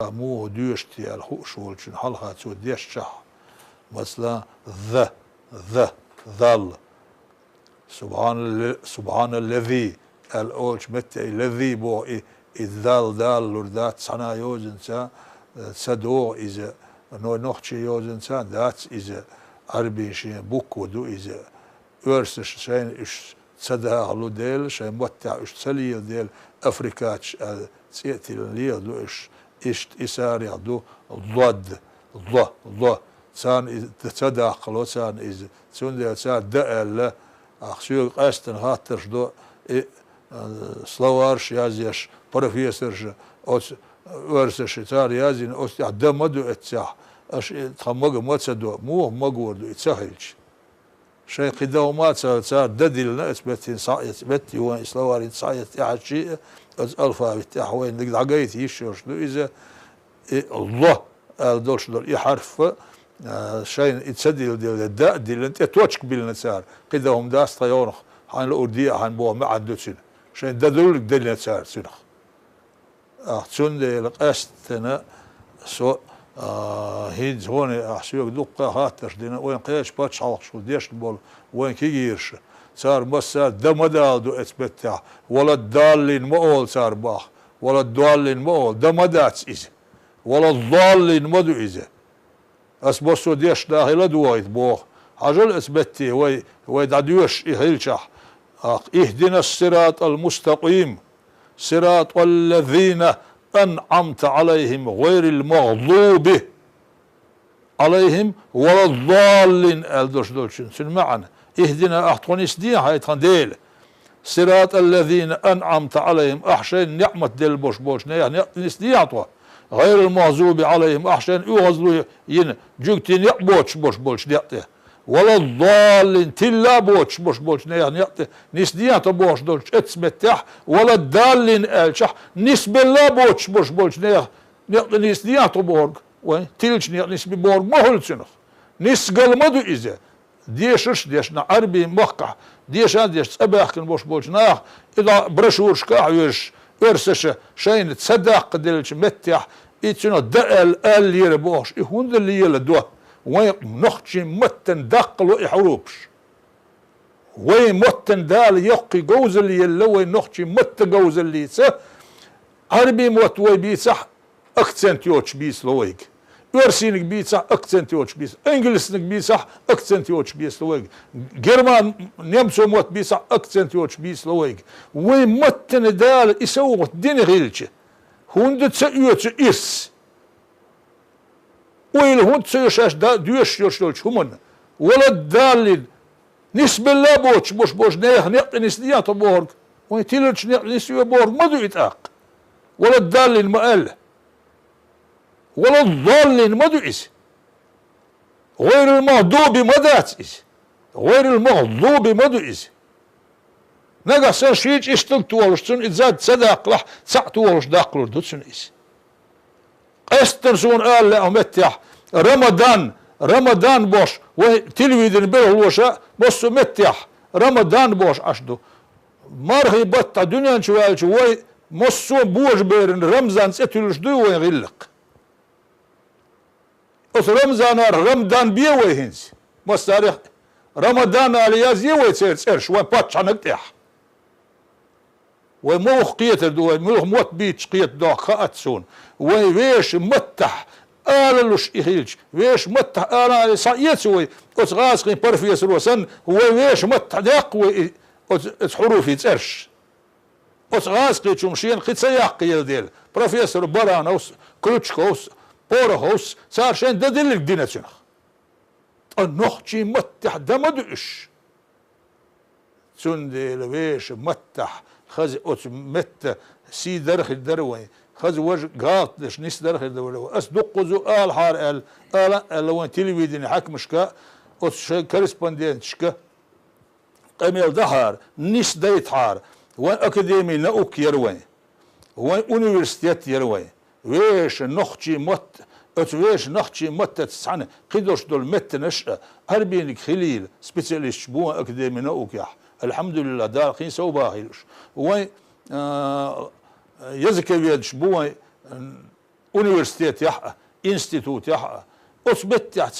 مو ديشتي الخوشولشن حلقة تو ديشتح مثلا ذ ظل سبحان الذي الأولش متى الذي بو الذال دال لردات سنا يوزن سدو إذا نو نوختي يوزن دات إذا عربي شيء بوك ودو إذا ورسش شين إش سدها على ديل شين متى إش سلي ديل أفريكاتش سيأتي اللي دو إش إساري دو ضد ض سان تداخل سان إذا سون سان دأل أخشوا قاستن هاترش دو سلوارش يازيش بروفيسورش أوس ورسش تار يازين أوس دمدو إتساح أش تخمج ماتسدو مو مجوردو إتساهلش شيء قدام ما صار دديلنا إثبتين صايت بتي هو سلوارين صايت يعني شيء ألفا بتاعوين نقد عقيت يشوش دو إذا الله دولش دول حرف شيء يتسدل ديال الداء ديال انت توتشك بالنسار قدهم داس طيونخ حان الارديه حان بو ما عندو سن شيء ددول ديال النسار سنخ تون ديال قاستنا سو هيد هون احسيوك دقه هاتش دينا وين قياش باتش حلق شو ديش بول وين كييرش صار بس صار دمدال دو اثبتها ولا الضالين مقول صار باخ ولا الضالين مقول دمدات إذا ولا الضالين مدو إذا أسبوسو ديش داخل دوائد بوخ عجل أثبتي وي دعديوش إهلشح اهدنا الصراط المستقيم صراط الذين أنعمت عليهم غير المغضوب عليهم ولا الضالين الدوش دولشن سن معنا اهدنا أحطونيس دي هاي تخنديل صراط الذين أنعمت عليهم أحشين نعمة ديل بوش بوش نيس دي أعطوه غير المغضوب عليهم أحسن يغزلوا ين جوكتين يقبوش بوش بوش نيقته ولا الضالين تلا بوش بوش بوش نيقته نسديات بوش دولش اتسمتح ولا الضالين الشح نسب الله بوش بوش بوش نيقته نسديات بورغ وين تلش نسبي بورغ ما هو لسنخ نسقل مدو إذا ديشش ديشنا عربي مقع ديش سباحكن بوش بوش ناخ إذا برشورش كاعيش ورسش شين تصدق دلش متح إتشنو دقل اللي يربوش إهون اللي يلدوه وين نخشي متن دقلو إحروبش وين متن دال يقي جوز اللي يلو وين نخشي مت جوز اللي يسه عربي موت وي بيسح أكسنتيوش بيس لويك ورسينك بيسح أكسنتيوش بيس إنجلسنك بيسح أكسنتيوش بيس لويك جرمان نمسو موت بيسح أكسنتيوش بيس لويك وين متن دال يسوق دين غيلش هون تسيوش إس وين هون تسيوش دا ديوش يوش همون ولا الدال نسب الله بوش نيخ نيق نسديات بورغ وين تيلش نيق نسيو بورغ مدو يتاق ولا الدال المقال ولا الضالين مدو إس غير المغضوب مدات إس غير المغضوب مدو إس نقص شيء اشتلت ولشتن إزاد صدق لح سعت ولش داقلور دوتسن إس استنسون قال لا متح رمضان بوش وتلفزيون بالهوشة بس متح رمضان بوش أشدو مرهي بطة دنيا شوالش وي مصو بوش بيرن رمضان ستلش دو وين غلق أس رمضان بيه ويهنز مس تاريخ رمضان علياز يوي تسيرش وين باتش عنقتح وموخ قيتر دو موخ موت بيتش قيت دو خاتسون ويش متح آللوش إخيلش ويش متح آلل يتسوي أس غاسقين بروفيسور وسن ويش متح داقوي أس حروفي تسرش أس غاسقين شمشين قيت سياق يديل بروفيسور برانوس كلوتشكوس بورهوس صار شين ددلك دينا شنخ النخشي متح دمدش سندي لويش متح خز أس مت سي درخ الدروي خز وجه قاطش نس درخ الدروي أصدق زو آل حار آل لو تلفزيون حكمش كا أس كريسبوندنت شكا قميل دهار نس دايت حار وين أكاديمي نأوك يروي وين أونيفرسيتيات يروي ويش نخشي مت ويش نخشي مت تسعنا قدرش دول مت نشأ هربينك خليل سبيسياليست بو أكاديمي نأوك يح الحمد لله دار قين سو باهيلش وين يزكي بيدش بوي universitet jaha, institut jaha, oss bett jaha,